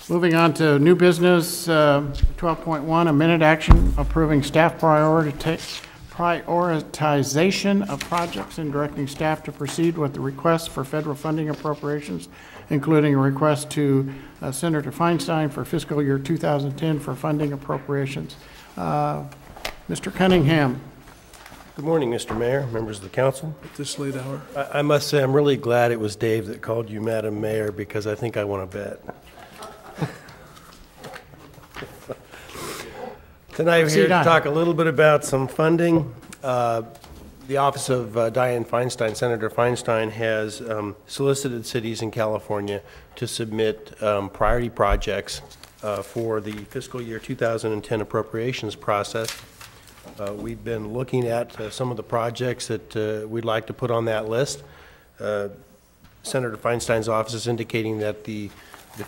Moving on to new business, 12.1, a minute action approving staff prioritization of projects and directing staff to proceed with the request for federal funding appropriations, including a request to Senator Feinstein for fiscal year 2010 for funding appropriations. Mr. Cunningham. Good morning, Mr. Mayor, members of the council. At this late hour? I must say I'm really glad it was Dave that called you Madam Mayor, because I think I want to bet. Tonight we're here to talk a little bit about some funding. The office of Dianne Feinstein, Senator Feinstein, has solicited cities in California to submit priority projects for the fiscal year 2010 appropriations process. We've been looking at some of the projects that we'd like to put on that list. Senator Feinstein's office is indicating that the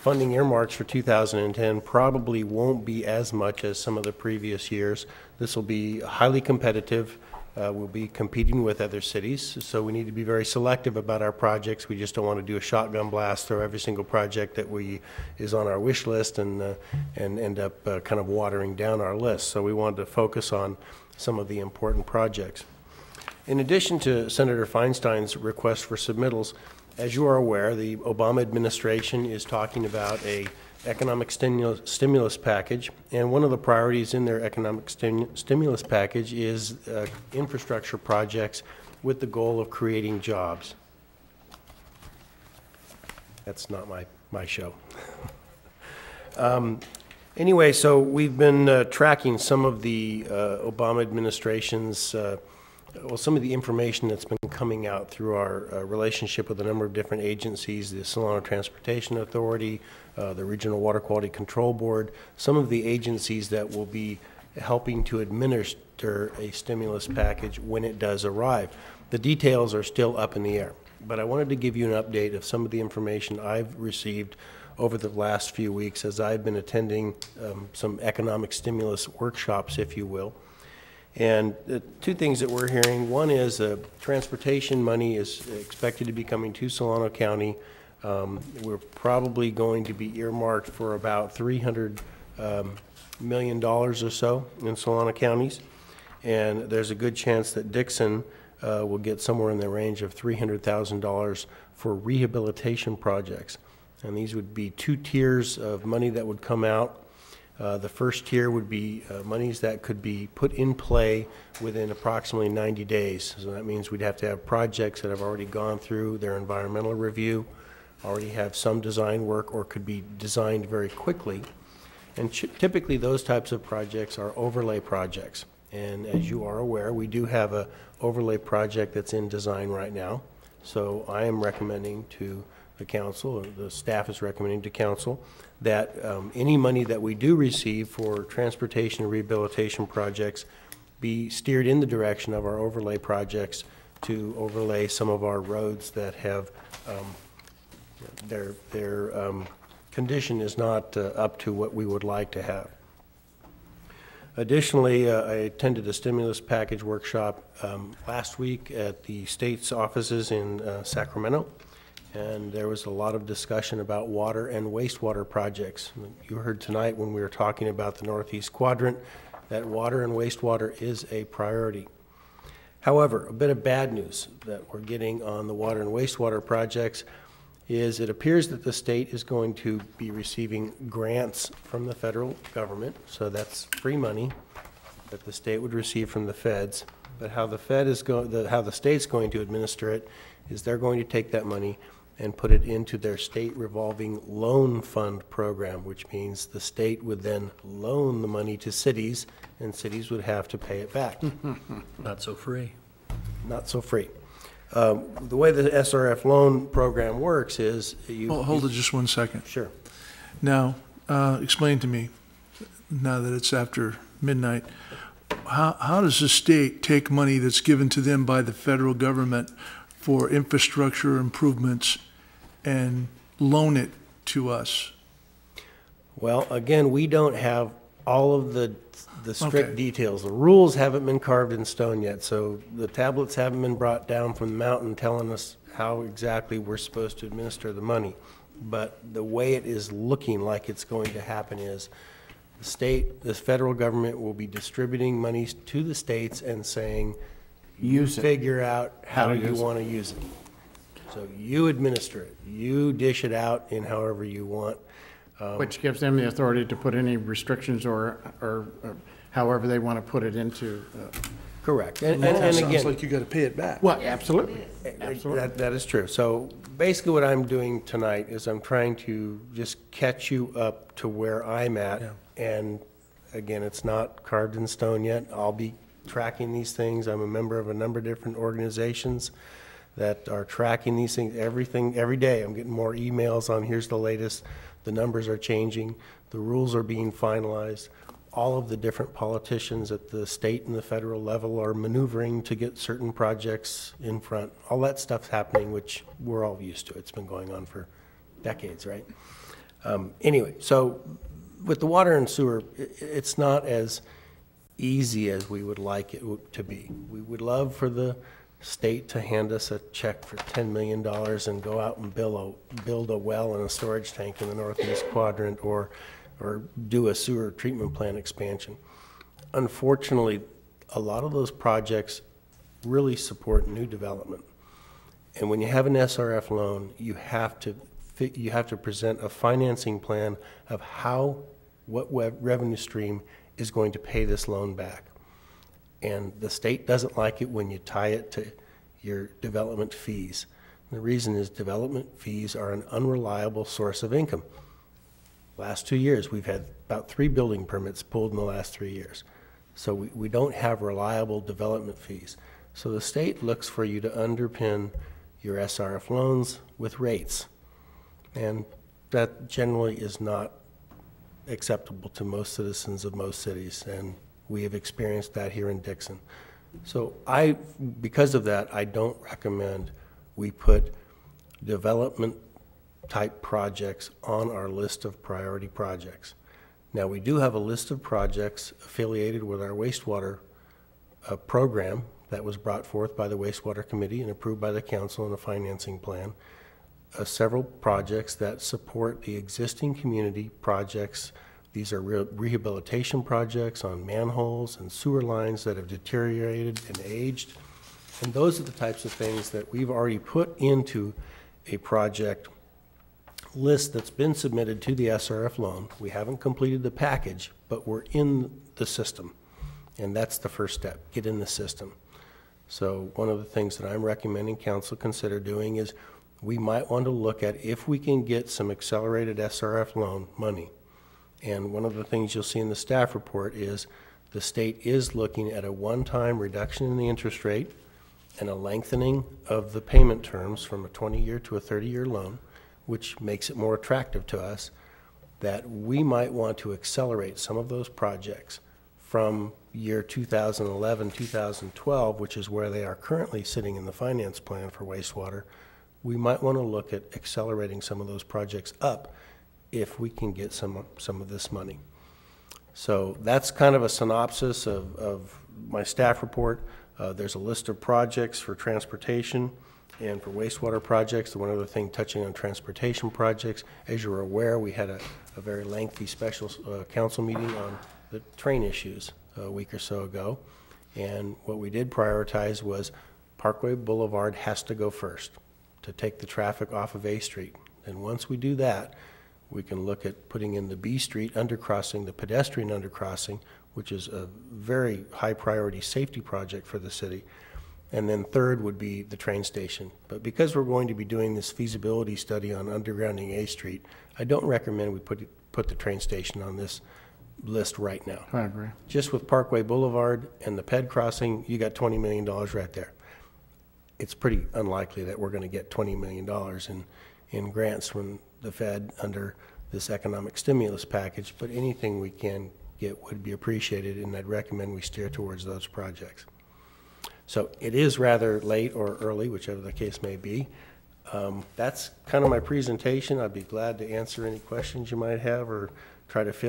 funding earmarks for 2010 probably won't be as much as some of the previous years. This will be highly competitive. We'll be competing with other cities, so we need to be very selective about our projects. We just don't want to do a shotgun blast through every single project that is on our wish list and end up kind of watering down our list. So we wanted to focus on some of the important projects. In addition to Senator Feinstein's request for submittals, as you are aware, the Obama administration is talking about a economic stimulus package, and one of the priorities in their economic stimulus package is infrastructure projects with the goal of creating jobs. That's not my show. Anyway, so we've been tracking some of the Obama administration's some of the information that's been coming out through our relationship with a number of different agencies, the Solano Transportation Authority, the Regional Water Quality Control Board, some of the agencies that will be helping to administer a stimulus package when it does arrive. The details are still up in the air, but I wanted to give you an update of some of the information I've received over the last few weeks as I've been attending some economic stimulus workshops, if you will. And the two things that we're hearing, one is transportation money is expected to be coming to Solano County. We're probably going to be earmarked for about $300 million or so in Solano counties. And there's a good chance that Dixon will get somewhere in the range of $300,000 for rehabilitation projects. And these would be two tiers of money that would come out. The first tier would be monies that could be put in play within approximately 90 days. So that means we'd have to have projects that have already gone through their environmental review, already have some design work, or could be designed very quickly. And typically those types of projects are overlay projects. And as you are aware, we do have an overlay project that's in design right now. So I am recommending to the council, or the staff is recommending to council, that any money that we do receive for transportation and rehabilitation projects be steered in the direction of our overlay projects to overlay some of our roads that have their condition is not up to what we would like to have. Additionally, I attended a stimulus package workshop last week at the state's offices in Sacramento. And there was a lot of discussion about water and wastewater projects. You heard tonight when we were talking about the Northeast Quadrant that water and wastewater is a priority. However, a bit of bad news that we're getting on the water and wastewater projects is it appears that the state is going to be receiving grants from the federal government, so that's free money that the state would receive from the feds. But how the state's going to administer it is they're going to take that money and put it into their state revolving loan fund program, which means the state would then loan the money to cities, and cities would have to pay it back. Not so free. Not so free. The way the SRF loan program works is Hold it just 1 second. Sure. Now, explain to me, now that it's after midnight, how does the state take money that's given to them by the federal government for infrastructure improvements and loan it to us? Well, again, we don't have all of the strict details. The rules haven't been carved in stone yet, so the tablets haven't been brought down from the mountain telling us how exactly we're supposed to administer the money. but the way it is looking like it's going to happen is the federal government will be distributing monies to the states and saying, Use it. figure out how to you use it. want to use it. So you administer it, you dish it out in however you want. Which gives them the authority to put any restrictions or however they want to put it into. Correct. And Sounds again, like you got to pay it back. Well, absolutely. Absolutely. that is true. So basically what I'm doing tonight is I'm trying to just catch you up to where I'm at. Yeah. And again, it's not carved in stone yet. I'll be tracking these things. I'm a member of a number of different organizations that are tracking these things, everything, every day. I'm getting more emails on here's the latest. The numbers are changing. The rules are being finalized. All of the different politicians at the state and the federal level are maneuvering to get certain projects in front. All that stuff's happening, which we're all used to. It's been going on for decades, right? Anyway, so with the water and sewer, it's not as easy as we would like it to be. We would love for the state to hand us a check for $10 million and go out and build a well and a storage tank in the northeast quadrant, or do a sewer treatment plant expansion. Unfortunately, a lot of those projects really support new development. And when you have an SRF loan, you have to present a financing plan of what revenue stream is going to pay this loan back. And the state doesn't like it when you tie it to your development fees. And the reason is development fees are an unreliable source of income. Last 2 years, we've had about 3 building permits pulled in the last 3 years. So we don't have reliable development fees. So the state looks for you to underpin your SRF loans with rates. And that generally is not acceptable to most citizens of most cities. And we have experienced that here in Dixon. So because of that, I don't recommend we put development type projects on our list of priority projects. Now, we do have a list of projects affiliated with our wastewater program that was brought forth by the Wastewater Committee and approved by the council in a financing plan. Several projects that support the existing community projects. These are rehabilitation projects on manholes and sewer lines that have deteriorated and aged. And those are the types of things that we've already put into a project list that's been submitted to the SRF loan. We haven't completed the package, but we're in the system. And that's the first step, get in the system. So one of the things that I'm recommending council consider doing is we might want to look at if we can get some accelerated SRF loan money. And one of the things you'll see in the staff report is the state is looking at a one-time reduction in the interest rate and a lengthening of the payment terms from a 20-year to a 30-year loan, which makes it more attractive to us, that we might want to accelerate some of those projects from year 2011, 2012, which is where they are currently sitting in the finance plan for wastewater. We might want to look at accelerating some of those projects up if we can get some of this money. So that's kind of a synopsis of my staff report. There's a list of projects for transportation and for wastewater projects. The one other thing touching on transportation projects, as you're aware, we had a very lengthy special council meeting on the train issues a week or so ago. And what we did prioritize was Parkway Boulevard has to go first to take the traffic off of A Street. And once we do that, we can look at putting in the B Street undercrossing, the pedestrian undercrossing, which is a very high priority safety project for the city. And then third would be the train station. But because we're going to be doing this feasibility study on undergrounding A Street, I don't recommend we put the train station on this list right now. I agree. Just with Parkway Boulevard and the ped crossing, you got $20 million right there. It's pretty unlikely that we're going to get $20 million in grants from the Fed under this economic stimulus package, but anything we can get would be appreciated, and I'd recommend we steer towards those projects. So it is rather late or early, whichever the case may be. That's kind of my presentation. I'd be glad to answer any questions you might have or try to fill